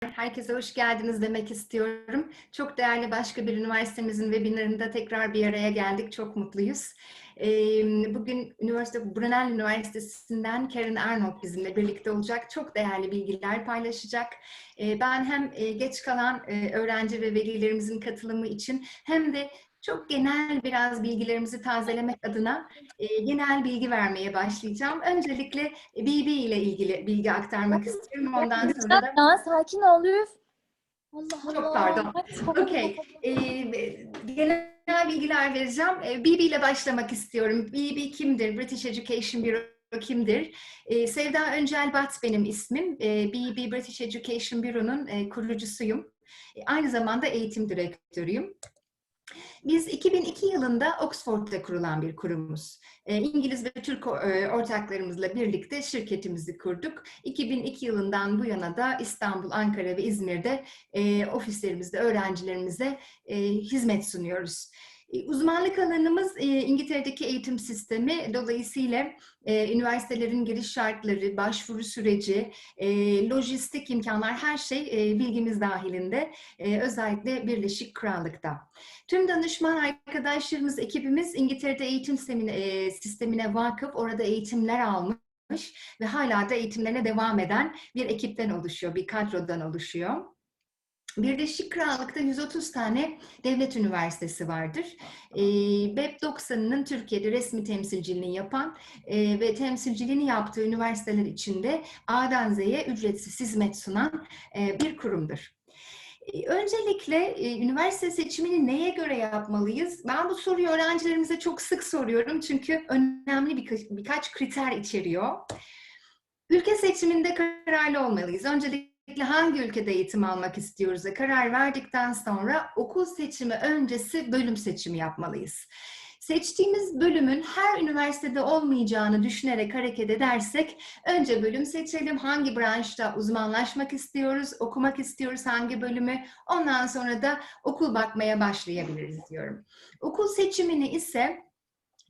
Herkese hoş geldiniz demek istiyorum. Çok değerli başka bir üniversitemizin webinarında tekrar bir araya geldik. Çok mutluyuz. Bugün Brunel Üniversitesi'nden Karen Arnold bizimle birlikte olacak. Çok değerli bilgiler paylaşacak. Ben hem geç kalan öğrenci ve velilerimizin katılımı için hem de çok genel biraz bilgilerimizi tazelemek adına genel bilgi vermeye başlayacağım. Öncelikle BEB ile ilgili bilgi aktarmak istiyorum. Ondan sonra da... Ya, sakin ol Üf. Allah Çok Allah. pardon. Okey. Genel bilgiler vereceğim. BEB ile başlamak istiyorum. BEB kimdir? British Education Bureau kimdir? Sevda Öncelbat benim ismim. BEB British Education Bureau'nun kurucusuyum. Aynı zamanda eğitim direktörüyüm. Biz 2002 yılında Oxford'da kurulan bir kurumuz. İngiliz ve Türk ortaklarımızla birlikte şirketimizi kurduk. 2002 yılından bu yana da İstanbul, Ankara ve İzmir'de ofislerimizde öğrencilerimize hizmet sunuyoruz. Uzmanlık alanımız İngiltere'deki eğitim sistemi. Dolayısıyla üniversitelerin giriş şartları, başvuru süreci, lojistik imkanlar her şey bilgimiz dahilinde. Özellikle Birleşik Krallık'ta. Tüm danışman arkadaşlarımız, ekibimiz İngiltere'de eğitim sistemine vakıf, orada eğitimler almış ve hala da eğitimlerine devam eden bir ekipten oluşuyor, bir kadrodan oluşuyor. Birleşik Krallık'ta 130 tane devlet üniversitesi vardır. BEB 90'ının Türkiye'de resmi temsilciliğini yapan ve temsilciliğini yaptığı üniversiteler içinde A'dan Z'ye ücretsiz hizmet sunan bir kurumdur. Öncelikle üniversite seçimini neye göre yapmalıyız? Ben bu soruyu öğrencilerimize çok sık soruyorum çünkü önemli birkaç kriter içeriyor. Ülke seçiminde kararlı olmalıyız. Öncelikle hangi ülkede eğitim almak istiyoruz'a karar verdikten sonra okul seçimi öncesi bölüm seçimi yapmalıyız. Seçtiğimiz bölümün her üniversitede olmayacağını düşünerek hareket edersek önce bölüm seçelim. Hangi branşta uzmanlaşmak istiyoruz, okumak istiyoruz hangi bölümü, ondan sonra da okul bakmaya başlayabiliriz diyorum. Okul seçimini ise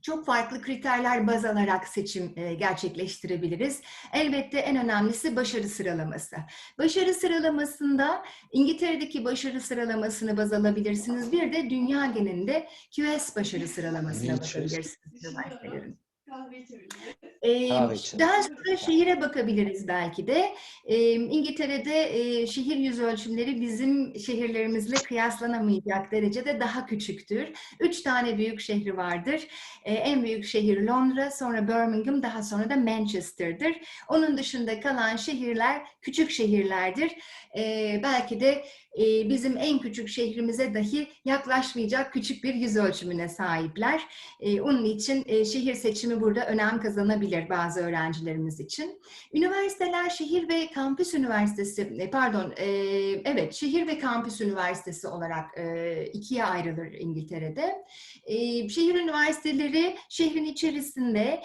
çok farklı kriterler baz alarak seçim gerçekleştirebiliriz. Elbette en önemlisi başarı sıralaması. Başarı sıralamasında İngiltere'deki başarı sıralamasını baz alabilirsiniz. Bir de dünya genelinde QS başarı sıralamasına bakabilirsiniz üniversitelerin. Daha sonra şehire bakabiliriz belki de. İngiltere'de şehir yüz ölçümleri bizim şehirlerimizle kıyaslanamayacak derecede daha küçüktür. 3 tane büyük şehri vardır. En büyük şehir Londra, sonra Birmingham, daha sonra da Manchester'dır. Onun dışında kalan şehirler küçük şehirlerdir. Belki de bizim en küçük şehrimize dahi yaklaşmayacak küçük bir yüz ölçümüne sahipler. Onun için şehir seçimi burada önem kazanabilir bazı öğrencilerimiz için. Üniversiteler şehir ve kampüs üniversitesi, evet şehir ve kampüs üniversitesi olarak ikiye ayrılır İngiltere'de. Şehir üniversiteleri şehrin içerisinde,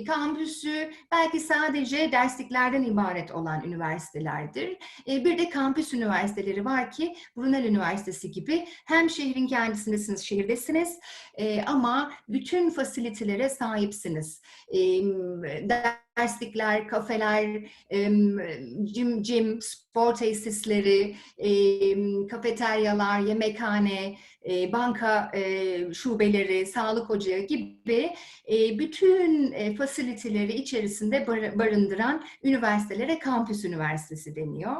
kampüsü belki sadece dersliklerden ibaret olan üniversitelerdir. Bir de kampüs üniversiteleri var ki Brunel University gibi hem şehrin kendisindesiniz, şehirdesiniz ama bütün fasilitelere sahipsiniz. Derslikler, kafeler, gym, spor tesisleri, kafeteryalar, yemekhane, banka şubeleri, sağlık ocağı gibi bütün fasiliteleri içerisinde barındıran üniversitelere kampüs üniversitesi deniyor.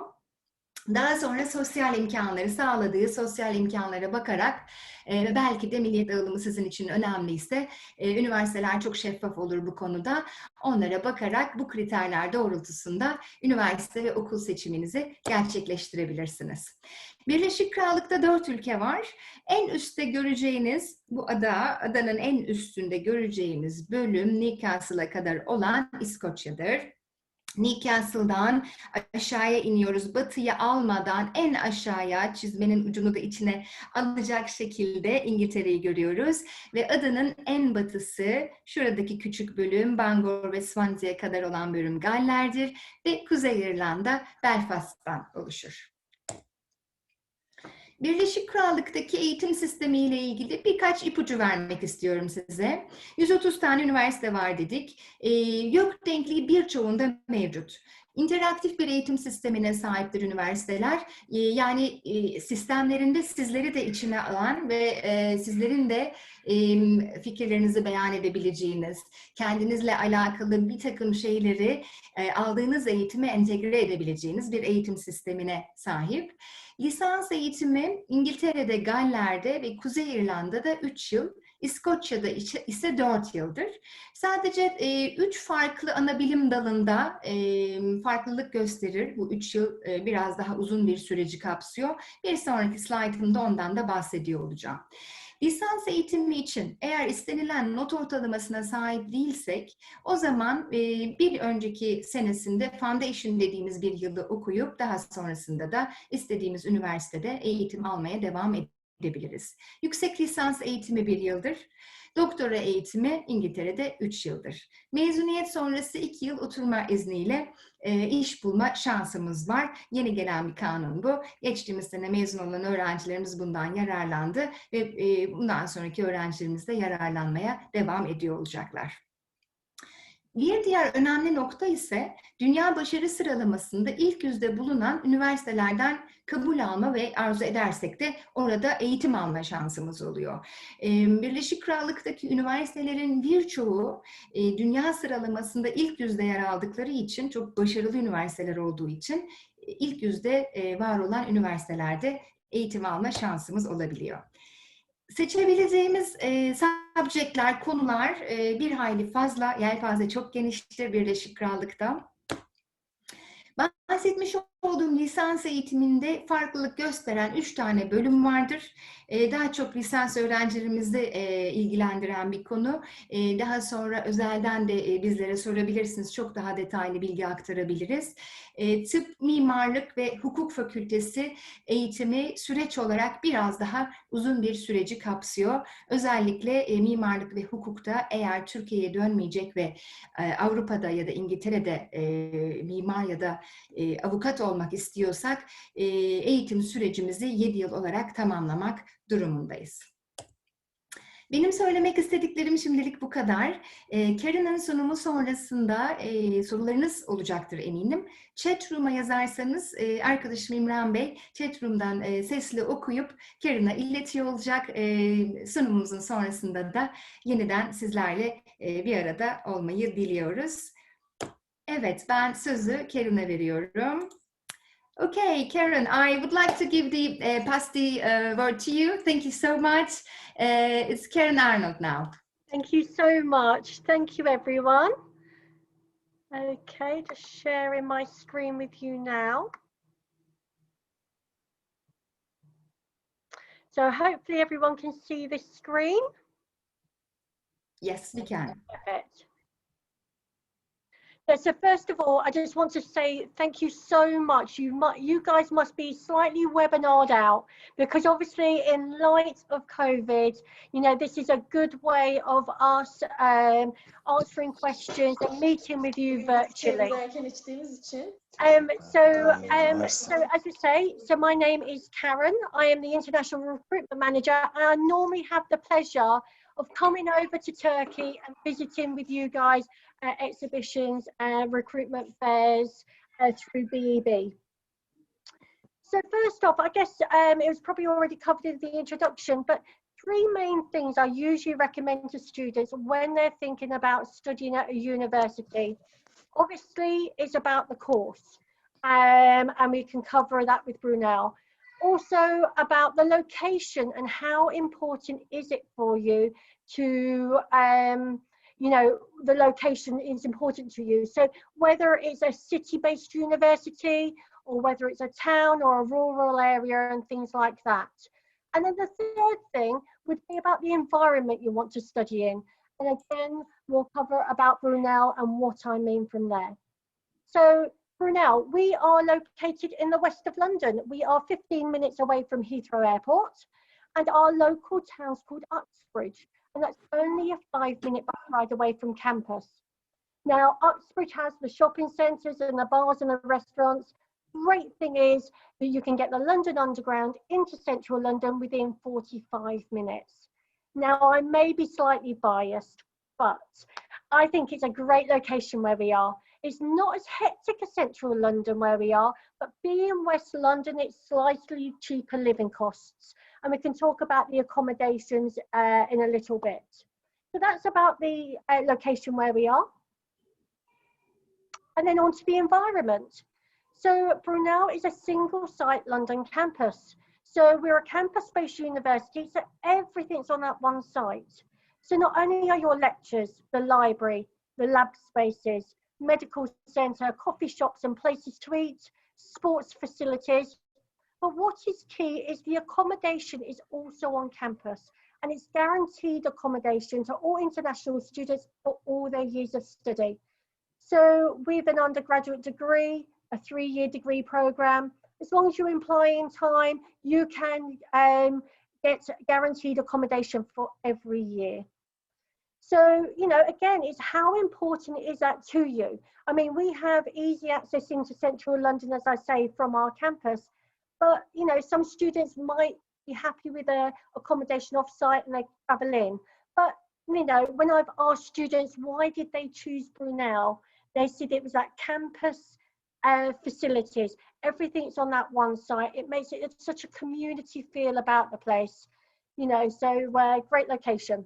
Daha sonra sosyal imkanları sağladığı sosyal imkanlara bakarak belki de milliyet dağılımı sizin için önemliyse üniversiteler çok şeffaf olur bu konuda. Onlara bakarak bu kriterler doğrultusunda üniversite ve okul seçiminizi gerçekleştirebilirsiniz. Birleşik Krallık'ta 4 ülke var. En üstte göreceğiniz bu adanın en üstünde göreceğiniz bölüm Newcastle'a kadar olan İskoçya'dır. Newcastle'dan aşağıya iniyoruz. Batıya almadan en aşağıya çizmenin ucunu da içine alacak şekilde İngiltere'yi görüyoruz. Ve adanın en batısı şuradaki küçük bölüm Bangor ve Swansea'ya kadar olan bölüm Galler'dir. Ve Kuzey İrlanda Belfast'tan oluşur. Birleşik Krallık'taki eğitim sistemiyle ilgili birkaç ipucu vermek istiyorum size. 130 tane üniversite var dedik. Yok denkliği birçoğunda mevcut. İnteraktif bir eğitim sistemine sahiptir üniversiteler. Yani sistemlerinde sizleri de içine alan ve sizlerin de fikirlerinizi beyan edebileceğiniz, kendinizle alakalı bir takım şeyleri aldığınız eğitime entegre edebileceğiniz bir eğitim sistemine sahip. Lisans eğitimi İngiltere'de, Galler'de ve Kuzey İrlanda'da 3 yıl, İskoçya'da ise 4 yıldır. Sadece 3 farklı ana bilim dalında farklılık gösterir. Bu 3 yıl biraz daha uzun bir süreci kapsıyor. Bir sonraki slaytımda ondan da bahsediyor olacağım. Lisans eğitimi için eğer istenilen not ortalamasına sahip değilsek, o zaman bir önceki senesinde foundation dediğimiz bir yılı okuyup daha sonrasında da istediğimiz üniversitede eğitim almaya devam edebiliriz. Yüksek lisans eğitimi 1 yıldır. Doktora eğitimi İngiltere'de 3 yıldır. Mezuniyet sonrası 2 yıl oturma izniyle iş bulma şansımız var. Yeni gelen bir kanun bu. Geçtiğimiz sene mezun olan öğrencilerimiz bundan yararlandı ve bundan sonraki öğrencilerimiz de yararlanmaya devam ediyor olacaklar. Bir diğer önemli nokta ise dünya başarı sıralamasında ilk yüzde bulunan üniversitelerden kabul alma ve arzu edersek de orada eğitim alma şansımız oluyor. Birleşik Krallık'taki üniversitelerin birçoğu dünya sıralamasında ilk yüzde yer aldıkları için, çok başarılı üniversiteler olduğu için ilk yüzde var olan üniversitelerde eğitim alma şansımız olabiliyor. Seçebileceğimiz subjectler, konular bir hayli fazla, yelpaze çok geniştir Birleşik Krallık'ta. Bahsetmiş olduğum lisans eğitiminde farklılık gösteren 3 tane bölüm vardır. Daha çok lisans öğrencilerimizi ilgilendiren bir konu. Daha sonra özelden de bizlere sorabilirsiniz. Çok daha detaylı bilgi aktarabiliriz. Tıp, mimarlık ve hukuk fakültesi eğitimi süreç olarak biraz daha uzun bir süreci kapsıyor. Özellikle mimarlık ve hukukta eğer Türkiye'ye dönmeyecek ve Avrupa'da ya da İngiltere'de mimar ya da avukat olmak istiyorsak eğitim sürecimizi 7 yıl olarak tamamlamak durumundayız. Benim söylemek istediklerim şimdilik bu kadar. Karen'ın sunumu sonrasında sorularınız olacaktır eminim. Chatroom'a yazarsanız arkadaşım İmran Bey chatroom'dan sesli okuyup Karen'a iletiyor olacak. Sunumumuzun sonrasında da yeniden sizlerle bir arada olmayı diliyoruz. Evet, ben sözü Karen'a veriyorum. Okay, Karen, I would like to give pass the word to you. Thank you so much. It's Karen Arnold now. Thank you so much. Thank you, everyone. Okay, just sharing my screen with you now. So hopefully everyone can see this screen. Yes, we can. Perfect. Yeah, so first of all, I just want to say thank you so much. You guys must be slightly webinared out, because obviously in light of COVID, you know, this is a good way of us answering questions and meeting with you virtually. So as I say, so my name is Karen. I am the International Recruitment Manager, and I normally have the pleasure of coming over to Turkey and visiting with you guys at exhibitions and recruitment fairs through BEB. So first off, I guess it was probably already covered in the introduction, but 3 main things I usually recommend to students when they're thinking about studying at a university. Obviously, it's about the course, and we can cover that with Brunel. Also about the location and how important is it for you to, you know, the location is important to you. So whether it's a city-based university or whether it's a town or a rural area and things like that. And then the third thing would be about the environment you want to study in. And again, we'll cover about Brunel and what I mean from there. So Brunel, we are located in the west of London. We are 15 minutes away from Heathrow Airport, and our local town's called Uxbridge, and that's only a 5-minute bus ride away from campus. Now, Uxbridge has the shopping centres and the bars and the restaurants. Great thing is that you can get the London Underground into central London within 45 minutes. Now, I may be slightly biased, but I think it's a great location where we are. It's not as hectic as central London where we are, but being West London, it's slightly cheaper living costs. And we can talk about the accommodations in a little bit. So that's about the location where we are. And then on to the environment. So Brunel is a single site London campus. So we're a campus-based university, so everything's on that one site. So not only are your lectures, the library, the lab spaces, medical centre, coffee shops and places to eat, sports facilities, but what is key is the accommodation is also on campus, and it's guaranteed accommodation to all international students for all their years of study. So with an undergraduate degree, a 3-year degree programme, as long as you apply in time, you can get guaranteed accommodation for every year. So, you know, again, it's how important is that to you? I mean, we have easy access into central London, as I say, from our campus, but, you know, some students might be happy with their accommodation off-site and they travel in. But, you know, when I've asked students, why did they choose Brunel? They said it was that campus facilities. Everything's on that one site. It makes it such a community feel about the place, you know, so great location.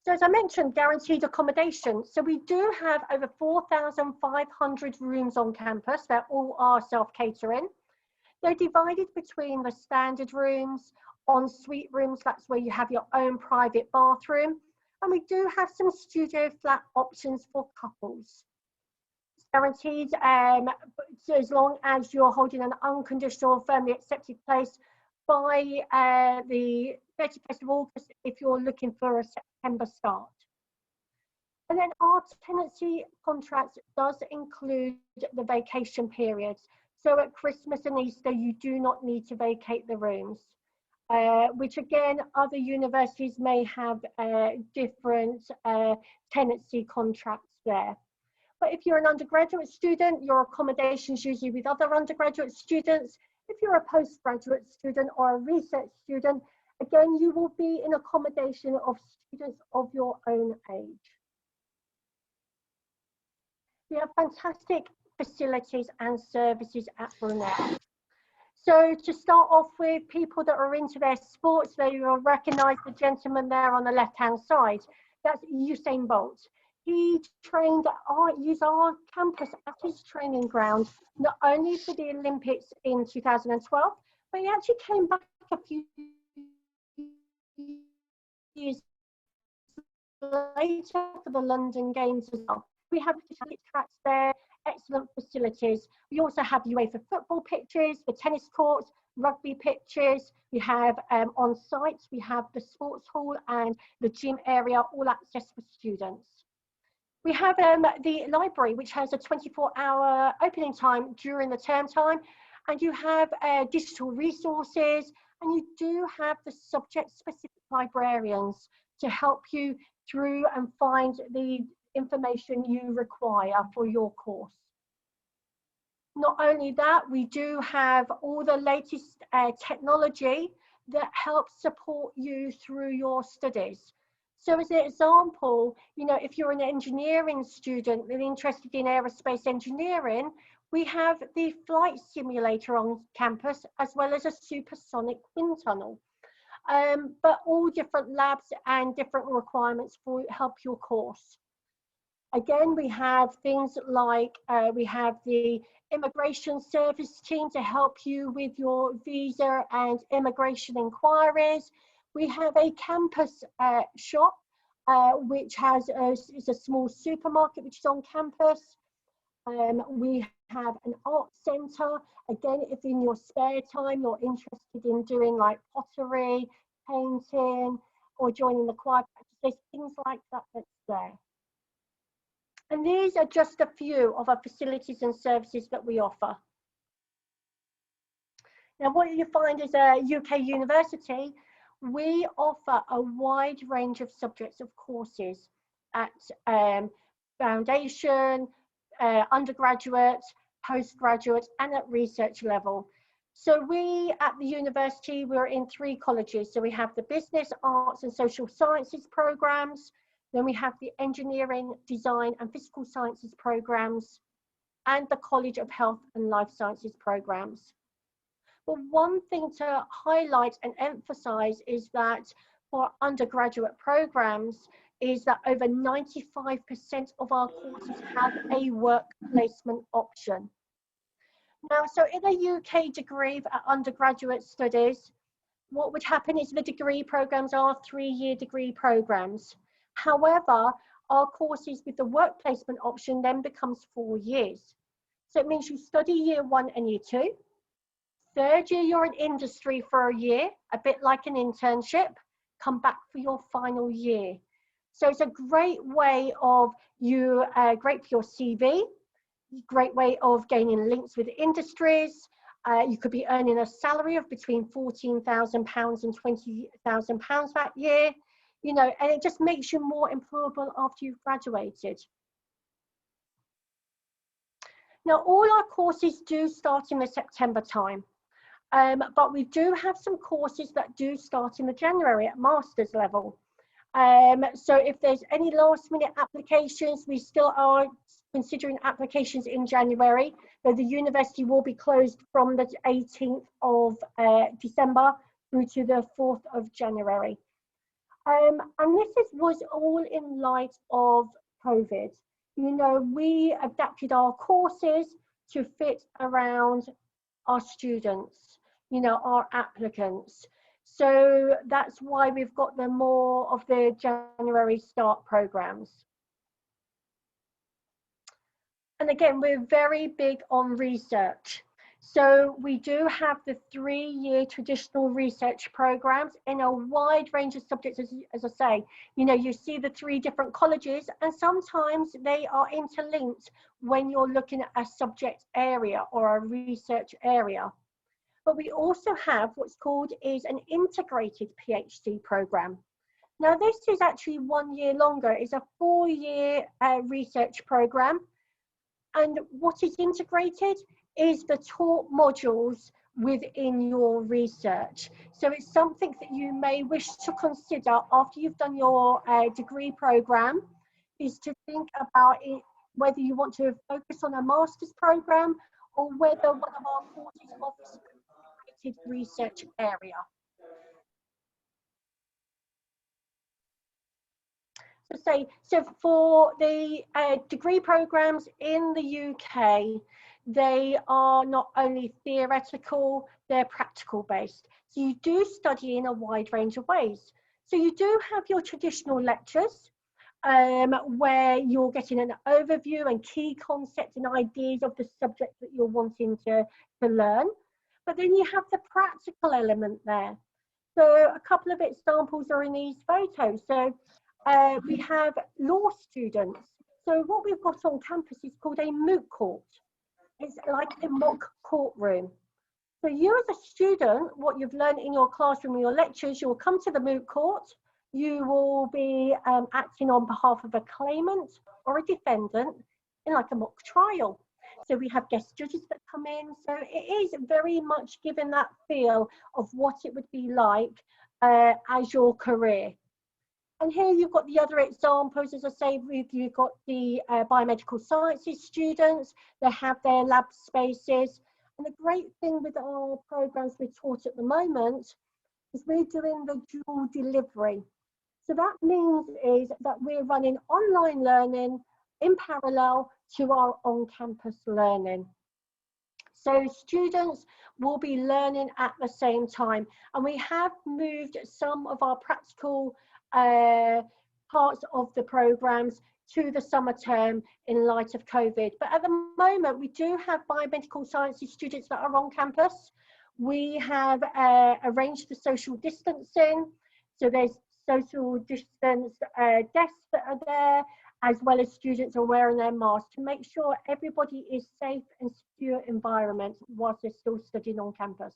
So as I mentioned, guaranteed accommodation. So we do have over 4,500 rooms on campus. They're all our self-catering. They're divided between the standard rooms, en-suite rooms, that's where you have your own private bathroom. And we do have some studio flat options for couples. It's guaranteed as long as you're holding an unconditional, firmly accepted place by the 31st of August if you're looking for a September start. And then our tenancy contracts does include the vacation periods. So at Christmas and Easter, you do not need to vacate the rooms. Which again, other universities may have different tenancy contracts there. But if you're an undergraduate student, your accommodation is usually with other undergraduate students. If you're a postgraduate student or a research student, again, you will be in accommodation of students of your own age. We have fantastic facilities and services at Brunel. So to start off with, people that are into their sports, they will recognise the gentleman there on the left-hand side. That's Usain Bolt. He trained used our campus as his training ground, not only for the Olympics in 2012, but he actually came back a few years later for the London Games as well. We have tracks there, excellent facilities. We also have UEFA football pitches, the tennis courts, rugby pitches. We have on site, we have the sports hall and the gym area, all access for students. We have the library, which has a 24-hour opening time during the term time, and you have digital resources, and you do have the subject-specific librarians to help you through and find the information you require for your course. Not only that, we do have all the latest technology that helps support you through your studies. So as an example, you know, if you're an engineering student and interested in aerospace engineering, we have the flight simulator on campus as well as a supersonic wind tunnel. But all different labs and different requirements for help your course. Again, we have things like, we have the immigration service team to help you with your visa and immigration inquiries. We have a campus shop, which has is a small supermarket which is on campus. We have an art centre. Again, if in your spare time you're interested in doing like pottery, painting, or joining the choir practices, things like that that's there. And these are just a few of our facilities and services that we offer. Now, what you find is a UK university, we offer a wide range of subjects of courses at foundation, undergraduate, postgraduate, and at research level. So we at the university, we're in 3 colleges. So we have the business, arts and social sciences programs, Then we have the engineering, design and physical sciences programs, and the College of Health and Life Sciences programs. But one thing to highlight and emphasize is that for undergraduate programs is that over 95% of our courses have a work placement option. Now, so in a UK degree for undergraduate studies, what would happen is the degree programs are 3-year degree programs. However, our courses with the work placement option then becomes 4 years. So it means you study year 1 and year 2. 3rd year, you're in industry for a year, a bit like an internship, come back for your final year. So it's a great way of great for your CV, great way of gaining links with industries. You could be earning a salary of between £14,000 and £20,000 that year, you know, and it just makes you more employable after you've graduated. Now, all our courses do start in the September time, but we do have some courses that do start in the January at master's level. So if there's any last minute applications, we still are considering applications in January, though the university will be closed from the 18th of December through to the 4th of January. And this was all in light of COVID. You know, we adapted our courses to fit around our students, you know, our applicants. So that's why we've got the more of the January start programs. And again, we're very big on research. So we do have the 3-year traditional research programs in a wide range of subjects, as I say. You know, you see the 3 different colleges, and sometimes they are interlinked when you're looking at a subject area or a research area. But we also have what's called is an integrated PhD program. Now, this is actually 1 year longer. It's a 4-year research program. And what is integrated is the taught modules within your research. So it's something that you may wish to consider after you've done your degree program, is to think about it, whether you want to focus on a master's program or whether one of our courses offers an integrated research area. So for the degree programs in the UK, they are not only theoretical, they're practical based. So you do study in a wide range of ways. So you do have your traditional lectures where you're getting an overview and key concepts and ideas of the subject that you're wanting to learn. But then you have the practical element there. So a couple of examples are in these photos. So we have law students. So what we've got on campus is called a moot court. It's like a mock courtroom. So you as a student, what you've learned in your classroom, in your lectures, you'll come to the moot court. You will be acting on behalf of a claimant or a defendant in like a mock trial. So we have guest judges that come in. So it is very much given that feel of what it would be like as your career. And here you've got the other examples, as I say, you've got the biomedical sciences students, they have their lab spaces. And the great thing with our programs we're taught at the moment is we're doing the dual delivery. So that means is that we're running online learning in parallel to our on-campus learning. So students will be learning at the same time. And we have moved some of our practical parts of the programs to the summer term in light of COVID. But at the moment, we do have biomedical sciences students that are on campus. We have arranged the social distancing. So there's social distance desks that are there, as well as students are wearing their masks to make sure everybody is safe and secure environment whilst they're still studying on campus.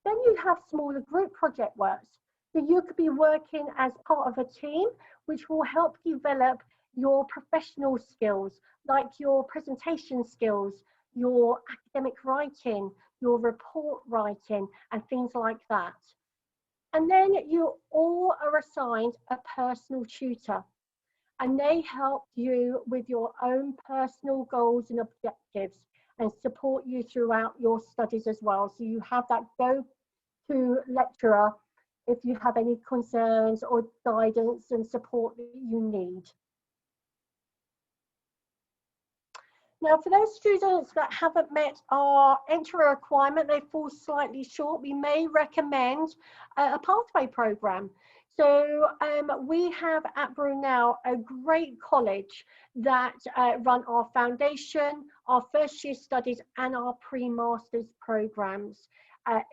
Then you have smaller group project works. So you could be working as part of a team, which will help develop your professional skills, like your presentation skills, your academic writing, your report writing, and things like that. And then you all are assigned a personal tutor, and they help you with your own personal goals and objectives and support you throughout your studies as well. So you have that go-to lecturer if you have any concerns or guidance and support that you need. Now, for those students that haven't met our entry requirement, they fall slightly short, we may recommend a pathway programme. So we have at Brunel a great college that run our foundation, our first year studies and our pre-masters programmes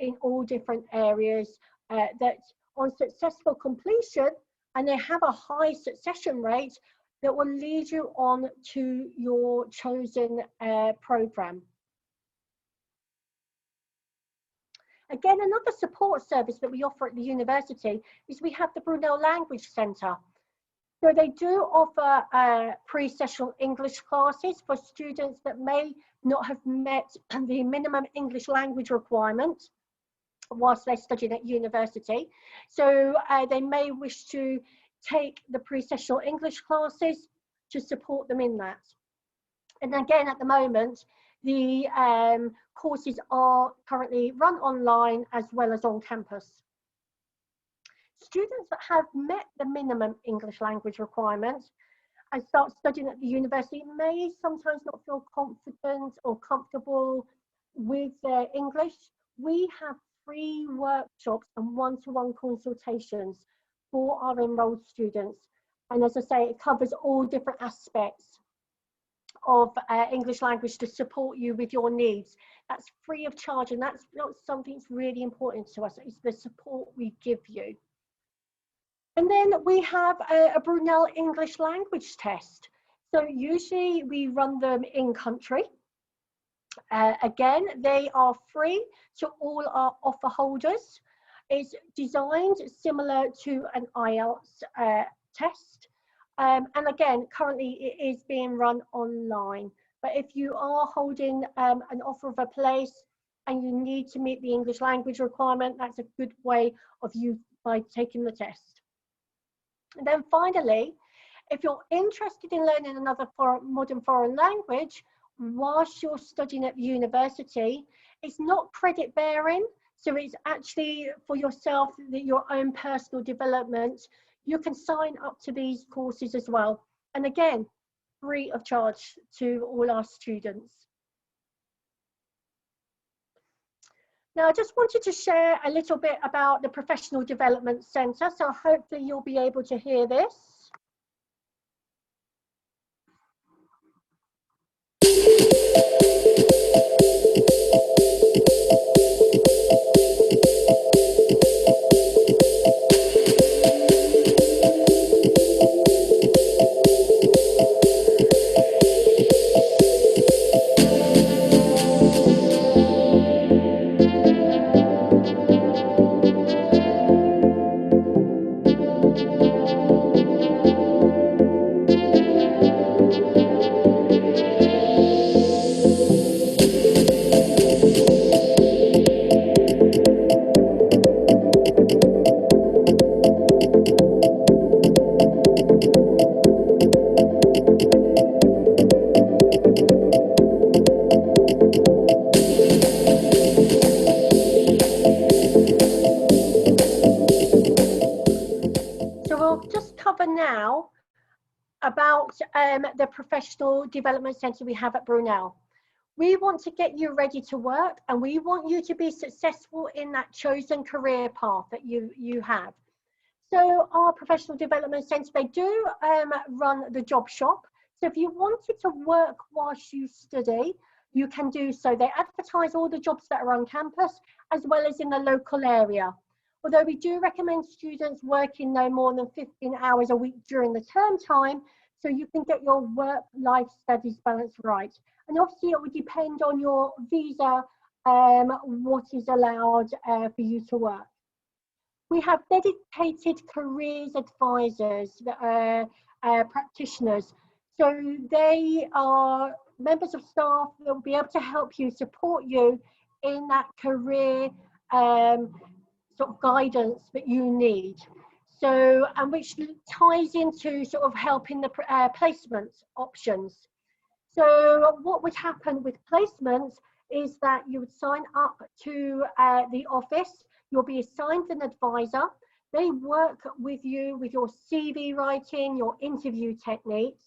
in all different areas that on successful completion, and they have a high succession rate, that will lead you on to your chosen programme. Again, another support service that we offer at the university is we have the Brunel Language Centre. So they do offer pre-sessional English classes for students that may not have met the minimum English language requirement whilst they're studying at university. So they may wish to take the pre-sessional English classes to support them in that. And again, at the moment, the courses are currently run online as well as on campus. Students that have met the minimum English language requirement and start studying at the university may sometimes not feel confident or comfortable with their English. We have free workshops and one-to-one consultations for our enrolled students. And as I say, it covers all different aspects of English language to support you with your needs. That's free of charge, and that's something that's really important to us, is the support we give you. And then we have a Brunel English language test. So usually we run them in country. Again, they are free to all our offer holders. It's designed similar to an IELTS test. And again, currently it is being run online. But if you are holding an offer of a place and you need to meet the English language requirement, that's a good way of you by taking the test. And then finally, if you're interested in learning another modern foreign language whilst you're studying at the university, it's not credit bearing. So it's actually for yourself, your own personal development. You can sign up to these courses as well. And again, free of charge to all our students. Now, I just wanted to share a little bit about the Professional Development Centre. So hopefully you'll be able to hear this. Now about the Professional Development Centre we have at Brunel. We want to get you ready to work, and we want you to be successful in that chosen career path that you have. So our Professional Development Centre, they do run the job shop. So if you wanted to work whilst you study, you can do so. They advertise all the jobs that are on campus as well as in the local area. Although we do recommend students working no more than 15 hours a week during the term time, so you can get your work-life studies balance right. And obviously it would depend on your visa, what is allowed for you to work. We have dedicated careers advisors, practitioners. So they are members of staff that will be able to help you, support you in that career sort of guidance that you need. So, and which ties into sort of helping the placement options. So what would happen with placements is that you would sign up to the office. You'll be assigned an advisor. They work with you with your CV writing, your interview techniques.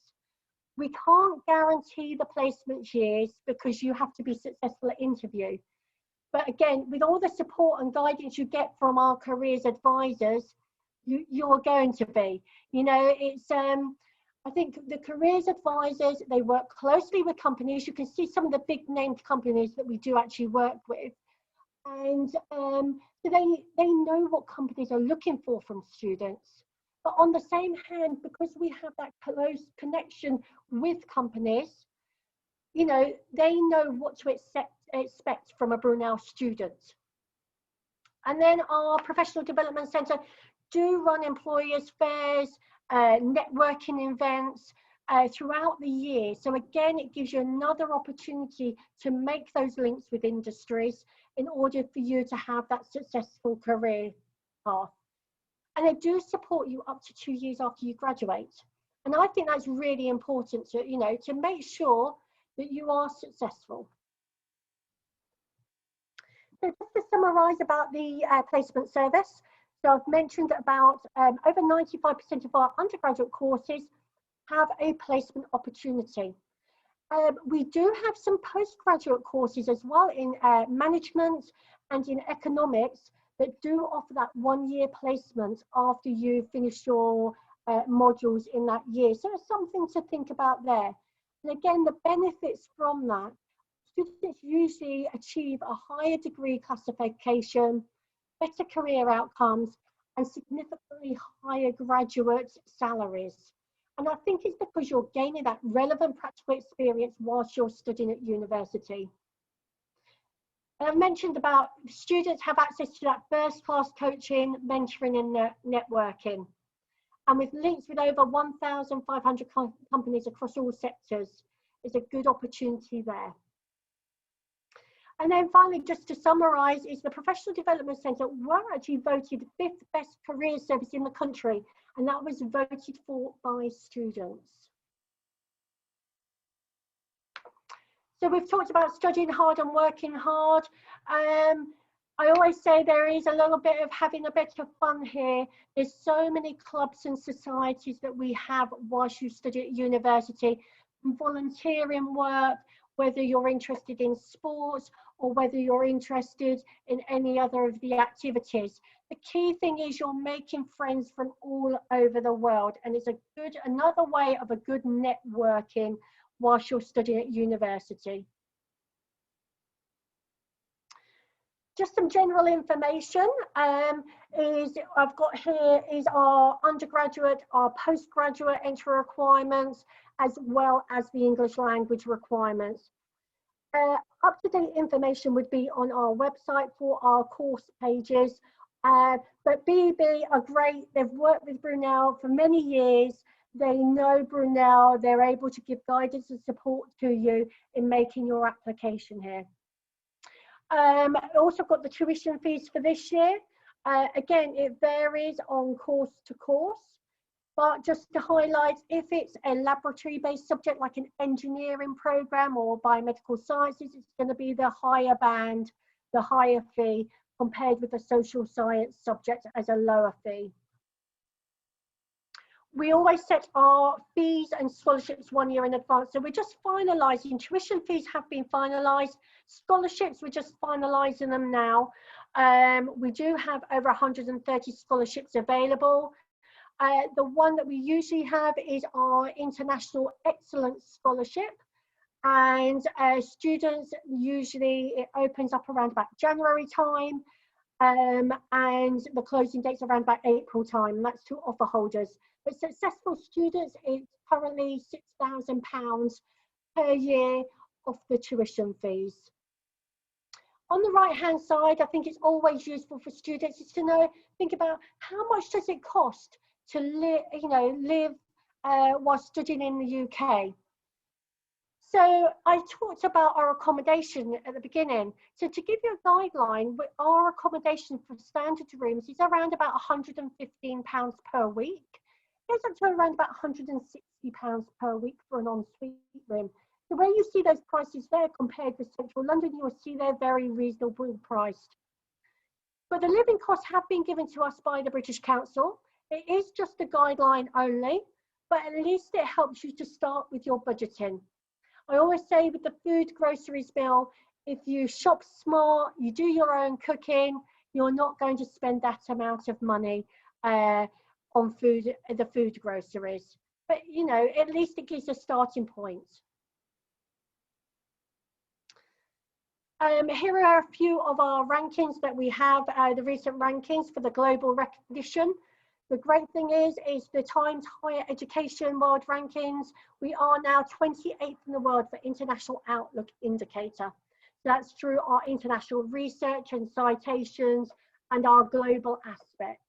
We can't guarantee the placement years because you have to be successful at interview. But again, with all the support and guidance you get from our careers advisors, you're going to be. You know, it's I think the careers advisors, they work closely with companies. You can see some of the big named companies that we do actually work with. And so they know what companies are looking for from students. But on the same hand, because we have that close connection with companies, you know, they know what to expect from a Brunel student. And then our Professional Development Centre do run employers' fairs, networking events throughout the year. So again, it gives you another opportunity to make those links with industries in order for you to have that successful career path. And they do support you up to 2 years after you graduate. And I think that's really important to, you know, to make sure that you are successful. So just to summarise about the placement service. So I've mentioned about over 95% of our undergraduate courses have a placement opportunity. We do have some postgraduate courses as well in management and in economics that do offer that 1 year placement after you finish your modules in that year. So it's something to think about there. And again, the benefits from that, students usually achieve a higher degree classification, better career outcomes, and significantly higher graduate salaries. And I think it's because you're gaining that relevant practical experience whilst you're studying at university. And I've mentioned about students have access to that first-class coaching, mentoring and networking. And with links with over 1,500 companies across all sectors, is a good opportunity there. And then finally, just to summarise, is the Professional Development Centre were actually voted 5th best career service in the country, and that was voted for by students. So we've talked about studying hard and working hard. I always say there is a little bit of having a bit of fun here. There's so many clubs and societies that we have whilst you study at university, volunteering work, whether you're interested in sports or whether you're interested in any other of the activities. The key thing is you're making friends from all over the world, and it's another way of a good networking whilst you're studying at university. Just some general information I've got here is our undergraduate, our postgraduate entry requirements, as well as the English language requirements. Up-to-date information would be on our website for our course pages. But BEB are great. They've worked with Brunel for many years. They know Brunel. They're able to give guidance and support to you in making your application here. Also got the tuition fees for this year. Again, it varies on course to course. But just to highlight, if it's a laboratory-based subject like an engineering program or biomedical sciences, it's going to be the higher band, the higher fee, compared with the social science subject as a lower fee. We always set our fees and scholarships 1 year in advance. So we're just finalising. Tuition fees have been finalised. Scholarships, we're just finalising them now. We do have over 130 scholarships available. The one that we usually have is our International Excellence Scholarship. And students, usually it opens up around about January time. And the closing date's around about April time. That's to offer holders. But successful students, it's currently £6,000 per year off the tuition fees. On the right-hand side, I think it's always useful for students is to think about how much does it cost to live while studying in the UK. So I talked about our accommodation at the beginning. So to give you a guideline, our accommodation for standard rooms is around about £115 per week. It goes up to around about £160 per week for an ensuite room. So where you see those prices there compared with central London, you will see they're very reasonable priced. But the living costs have been given to us by the British Council. It is just a guideline only, but at least it helps you to start with your budgeting. I always say with the food groceries bill, if you shop smart, you do your own cooking, you're not going to spend that amount of money on food, the food groceries. But you know, at least it gives a starting point. Here are a few of our rankings that we have, the recent rankings for the global recognition. The great thing is the Times Higher Education World Rankings. We are now 28th in the world for International Outlook Indicator. So that's through our international research and citations and our global aspect.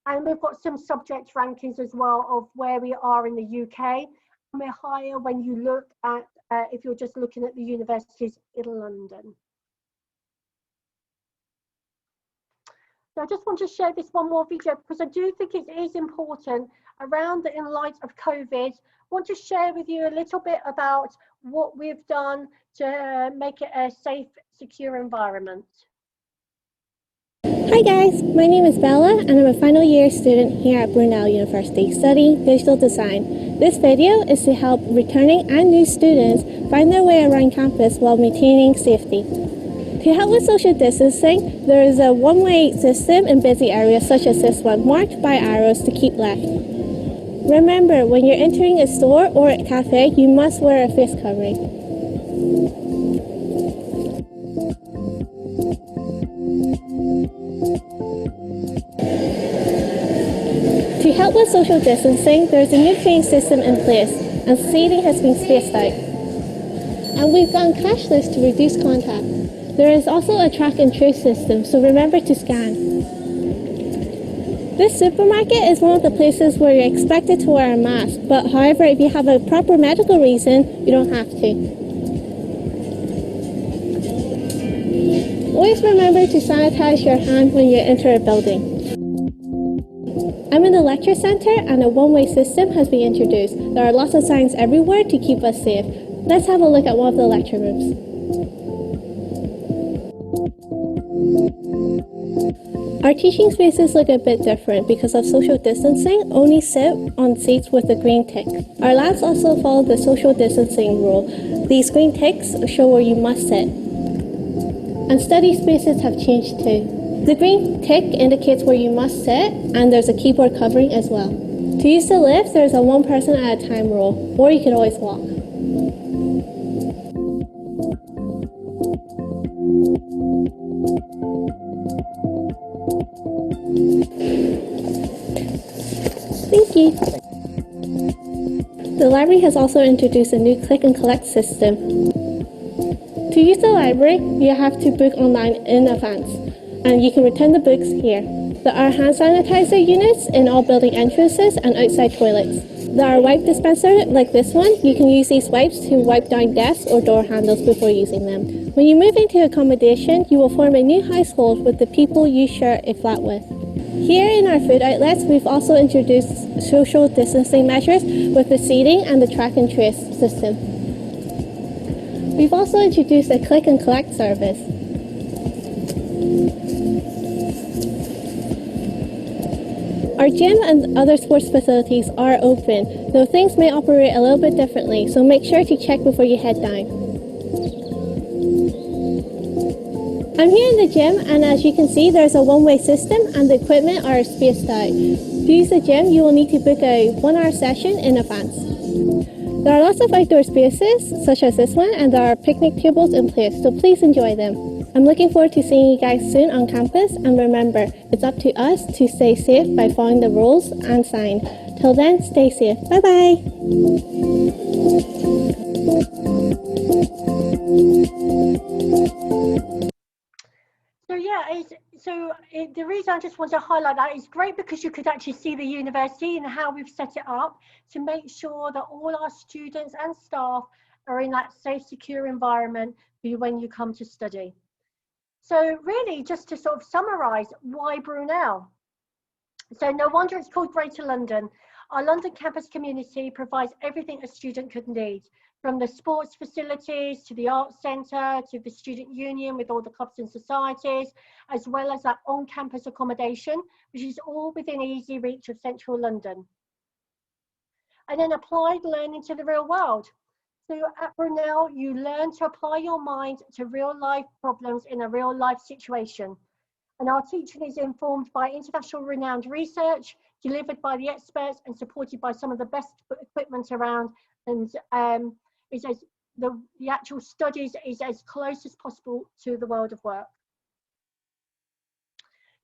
And we've got some subject rankings as well of where we are in the UK. And we're higher when you look at, if you're just looking at the universities in London. So I just want to share this one more video because I do think it is important around in light of COVID. I want to share with you a little bit about what we've done to make it a safe, secure environment. Hi guys, my name is Bella and I'm a final year student here at Brunel University studying digital design. This video is to help returning and new students find their way around campus while maintaining safety. To help with social distancing, there is a one-way system in busy areas such as this one, marked by arrows to keep left. Remember, when you're entering a store or a cafe, you must wear a face covering. To help with social distancing, there's a new queuing system in place and seating has been spaced out. And we've gone cashless to reduce contact. There is also a track and trace system, so remember to scan. This supermarket is one of the places where you're expected to wear a mask, but however, if you have a proper medical reason, you don't have to. Always remember to sanitize your hand when you enter a building. I'm in the lecture centre and a one-way system has been introduced. There are lots of signs everywhere to keep us safe. Let's have a look at one of the lecture rooms. Our teaching spaces look a bit different because of social distancing, only sit on seats with a green tick. Our labs also follow the social distancing rule. These green ticks show where you must sit. And study spaces have changed too. The green tick indicates where you must sit and there's a keyboard covering as well. To use the lift, there's a one person at a time rule, or you can always walk. Thank you. The library has also introduced a new click and collect system. To use the library, you have to book online in advance, and you can return the books here. There are hand sanitizer units in all building entrances and outside toilets. There are wipe dispensers like this one. You can use these wipes to wipe down desks or door handles before using them. When you move into accommodation, you will form a new household with the people you share a flat with. Here in our food outlets, we've also introduced social distancing measures with the seating and the track and trace system. We've also introduced a click and collect service. Our gym and other sports facilities are open, though things may operate a little bit differently, so make sure to check before you head down. I'm here in the gym, and as you can see, there's a one-way system and the equipment are spaced out. To use the gym, you will need to book a 1-hour session in advance. There are lots of outdoor spaces, such as this one, and there are picnic tables in place, so please enjoy them. I'm looking forward to seeing you guys soon on campus, and remember, it's up to us to stay safe by following the rules and signs. Till then, stay safe. Bye-bye. The reason I just want to highlight that is great because you could actually see the university and how we've set it up to make sure that all our students and staff are in that safe, secure environment for you when you come to study. So really, just to sort of summarise, why Brunel? So no wonder it's called Greater London. Our London campus community provides everything a student could need, from the sports facilities to the arts centre to the student union with all the clubs and societies, as well as that on-campus accommodation, which is all within easy reach of central London. And then applied learning to the real world. So at Brunel, you learn to apply your mind to real life problems in a real life situation. And our teaching is informed by international renowned research, delivered by the experts and supported by some of the best equipment around. And the actual studies is as close as possible to the world of work.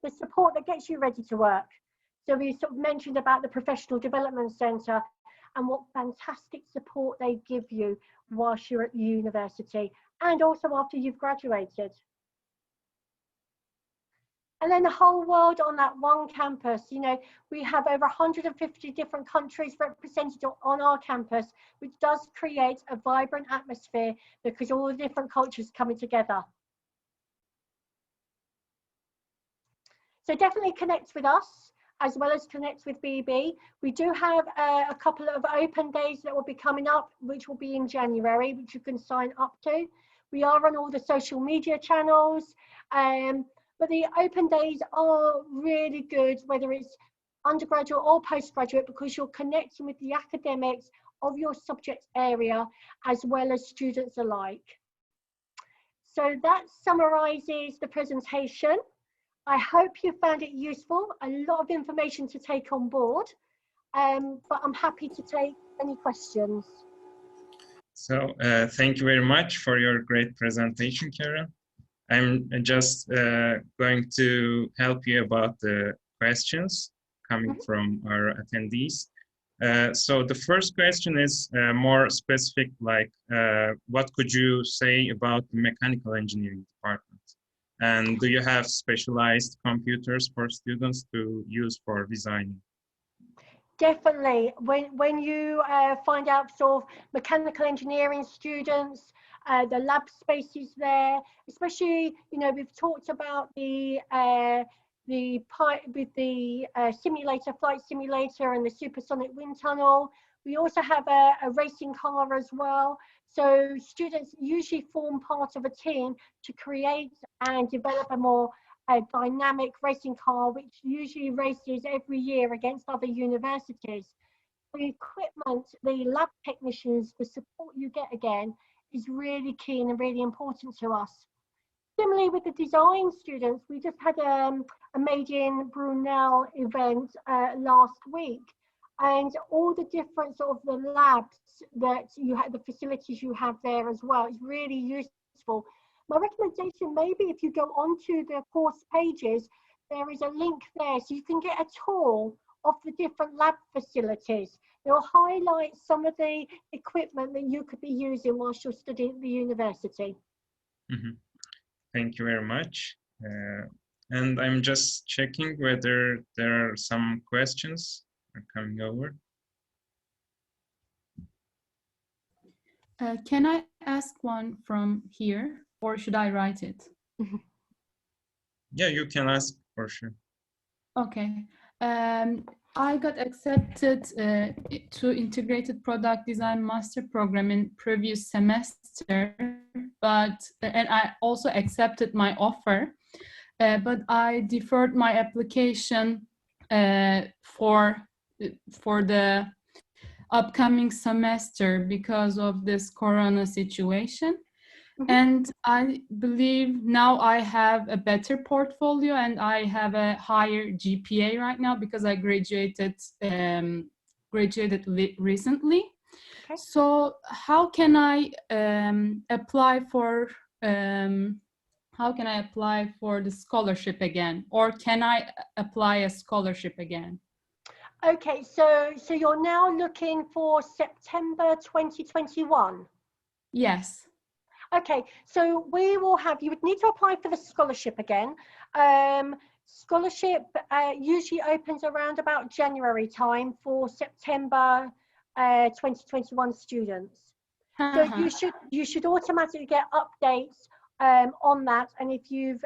The support that gets you ready to work. So we sort of mentioned about the Professional Development Centre and what fantastic support they give you whilst you're at the university and also after you've graduated. And then the whole world on that one campus. You know, we have over 150 different countries represented on our campus, which does create a vibrant atmosphere because all the different cultures coming together. So definitely connect with us, as well as connect with BEB. We do have a couple of open days that will be coming up, which will be in January, which you can sign up to. We are on all the social media channels, but the open days are really good, whether it's undergraduate or postgraduate, because you're connecting with the academics of your subject area, as well as students alike. So that summarises the presentation. I hope you found it useful, a lot of information to take on board, but I'm happy to take any questions. So thank you very much for your great presentation, Karen. I'm just going to help you about the questions coming from our attendees. So the first question is more specific, like what could you say about the mechanical engineering department? And do you have specialized computers for students to use for designing? Definitely. When you find out sort of mechanical engineering students, the lab spaces there, especially, you know, we've talked about the simulator, flight simulator and the supersonic wind tunnel. We also have a racing car as well. So students usually form part of a team to create and develop a more dynamic racing car, which usually races every year against other universities. The equipment, the lab technicians, the support you get again is really keen and really important to us. Similarly with the design students, we just had a Made in Brunel event last week, and all the different sort of the labs that you have, the facilities you have there as well, is really useful. My recommendation, maybe if you go onto the course pages, there is a link there so you can get a tour of the different lab facilities. They'll highlight some of the equipment that you could be using whilst you're studying at the university. Mm-hmm. Thank you very much. And I'm just checking whether there are some questions coming over. Can I ask one from here, or should I write it? Yeah, you can ask for sure. Okay. I got accepted to Integrated Product Design Master Program in previous semester, and I also accepted my offer, but I deferred my application for the upcoming semester because of this corona situation. And I believe now I have a better portfolio and I have a higher GPA right now because I graduated recently. Okay. So how can I apply for the scholarship again, or can I apply a scholarship again? Okay, so you're now looking for September 2021? Yes. Okay, so we will have, you would need to apply for the scholarship again. Scholarship usually opens around about January time for September 2021 students. So you should automatically get updates on that. And if you've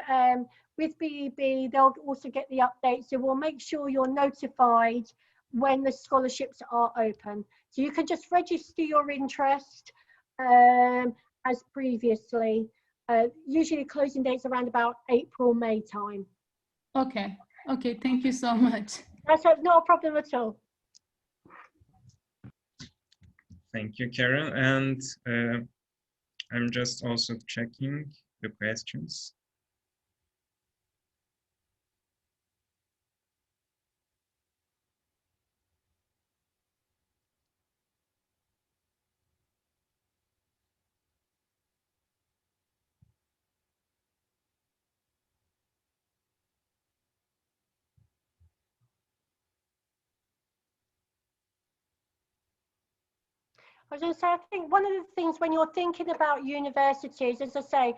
with BEB, they'll also get the updates. So we'll make sure you're notified when the scholarships are open. So you can just register your interest as previously. Usually closing dates around about April, May time. Okay. Okay. Thank you so much. That's not a problem at all. Thank you, Karen. And I'm just also checking the questions. I was going to say, I think one of the things when you're thinking about universities, as I say,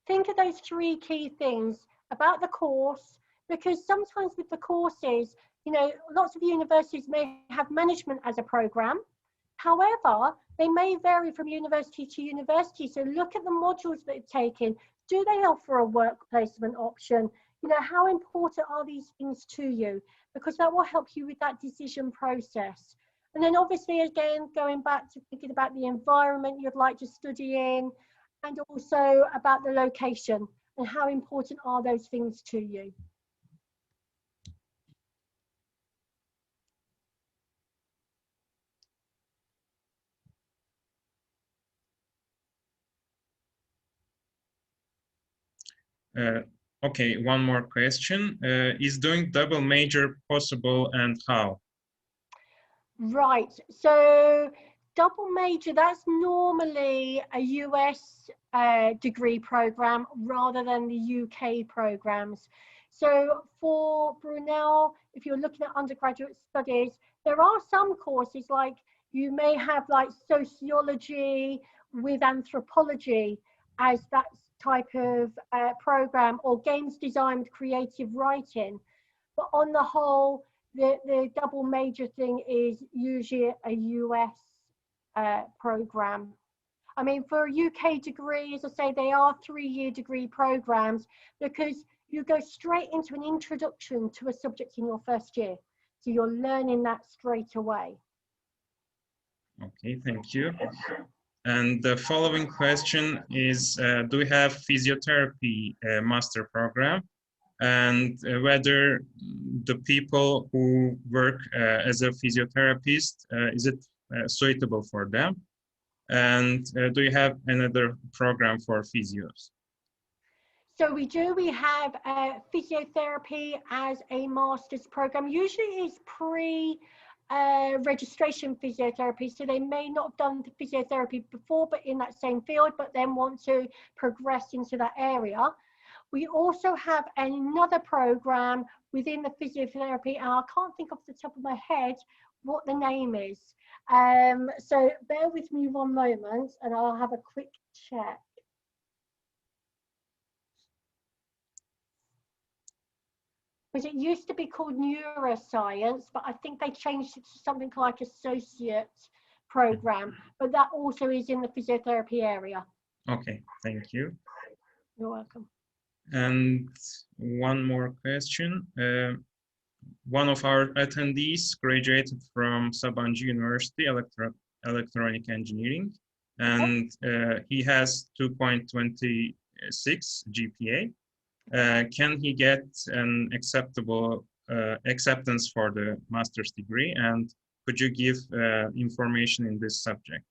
think of those three key things about the course, because sometimes with the courses, you know, lots of universities may have management as a program. However, they may vary from university to university. So look at the modules that you're taking. Do they offer a work placement option? You know, how important are these things to you? Because that will help you with that decision process. And then obviously, again, going back to thinking about the environment you'd like to study in, and also about the location and how important are those things to you. Okay, one more question. Is doing double major possible and how? Right, so double major, that's normally a US degree program rather than the UK programs. So for Brunel, if you're looking at undergraduate studies, there are some courses like you may have like sociology with anthropology as that type of program, or games design with creative writing. But on the whole, the double major thing is usually a US program. I mean, for a UK degree, as I say, they are 3-year degree programs because you go straight into an introduction to a subject in your first year. So you're learning that straight away. Okay, thank you. And the following question is, do we have physiotherapy master program? And whether the people who work as a physiotherapist, is it suitable for them? And do you have another program for physios? So we do, we have physiotherapy as a master's program. Usually it's registration physiotherapy, so they may not have done the physiotherapy before but in that same field, but then want to progress into that area. We also have another program within the physiotherapy, and I can't think off the top of my head what the name is. So bear with me one moment and I'll have a quick check. Because it used to be called neuroscience, but I think they changed it to something like associate program, but that also is in the physiotherapy area. Okay, thank you. You're welcome. And one more question. One of our attendees graduated from Sabancı University Electronic Engineering, and he has 2.26 GPA. Can he get an acceptable acceptance for the master's degree? And could you give information in this subject?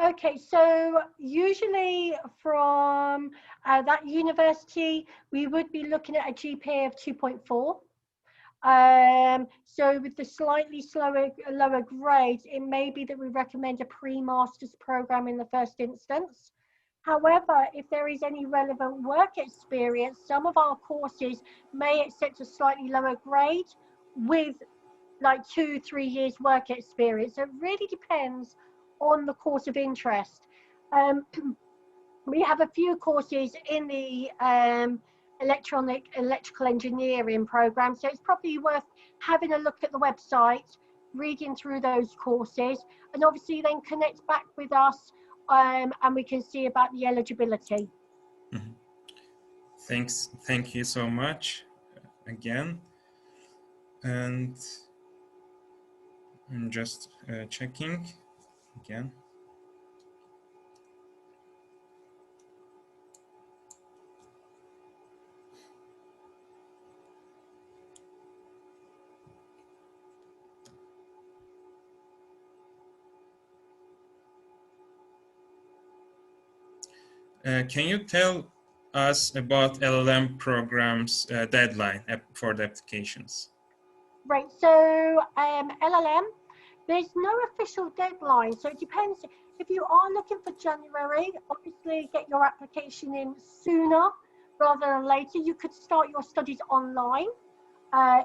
Okay, so usually from that university, we would be looking at a GPA of 2.4. So with the slightly lower grades, it may be that we recommend a pre-master's program in the first instance. However, if there is any relevant work experience, some of our courses may accept a slightly lower grade with like 2-3 years work experience. So it really depends on the course of interest. We have a few courses in the electrical engineering program, so it's probably worth having a look at the website reading through those courses, and obviously then connect back with us, and we can see about the eligibility. Mhm. Thank you so much again. And I'm just checking again. Can you tell us about LLM programs deadline for the applications? Right, so LLM, there's no official deadline, so it depends. If you are looking for January, obviously get your application in sooner rather than later. You could start your studies online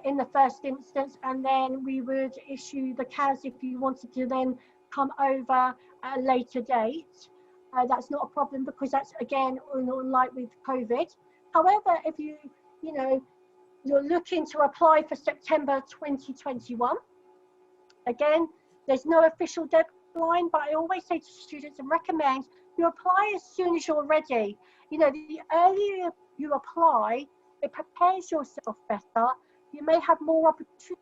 in the first instance, and then we would issue the CAS if you wanted to then come over at a later date. That's not a problem, because that's, again, unlike with COVID. However, if you're looking to apply for September 2021, again, there's no official deadline, but I always say to students and recommend you apply as soon as you're ready. The earlier you apply, it prepares yourself better. You may have more opportunities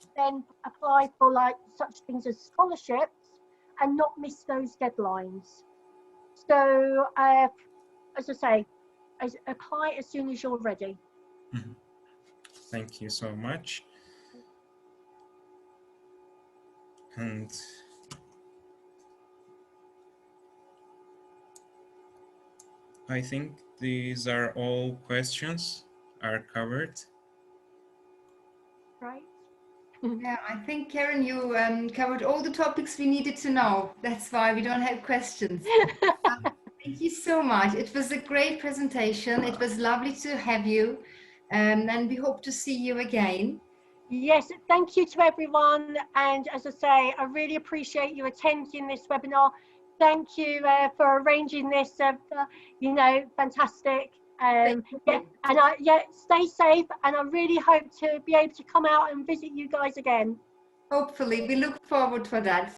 to then apply for like such things as scholarships and not miss those deadlines. So, as I say, apply as soon as you're ready. Mhm. Thank you so much. And I think these are all questions are covered. Right. Yeah, I think, Karen, you covered all the topics we needed to know. That's why we don't have questions. Thank you so much. It was a great presentation. It was lovely to have you, and we hope to see you again. Yes, thank you to everyone. And as I say, I really appreciate you attending this webinar. Thank you for arranging this, fantastic. Stay safe, and I really hope to be able to come out and visit you guys again. Hopefully, we look forward for that.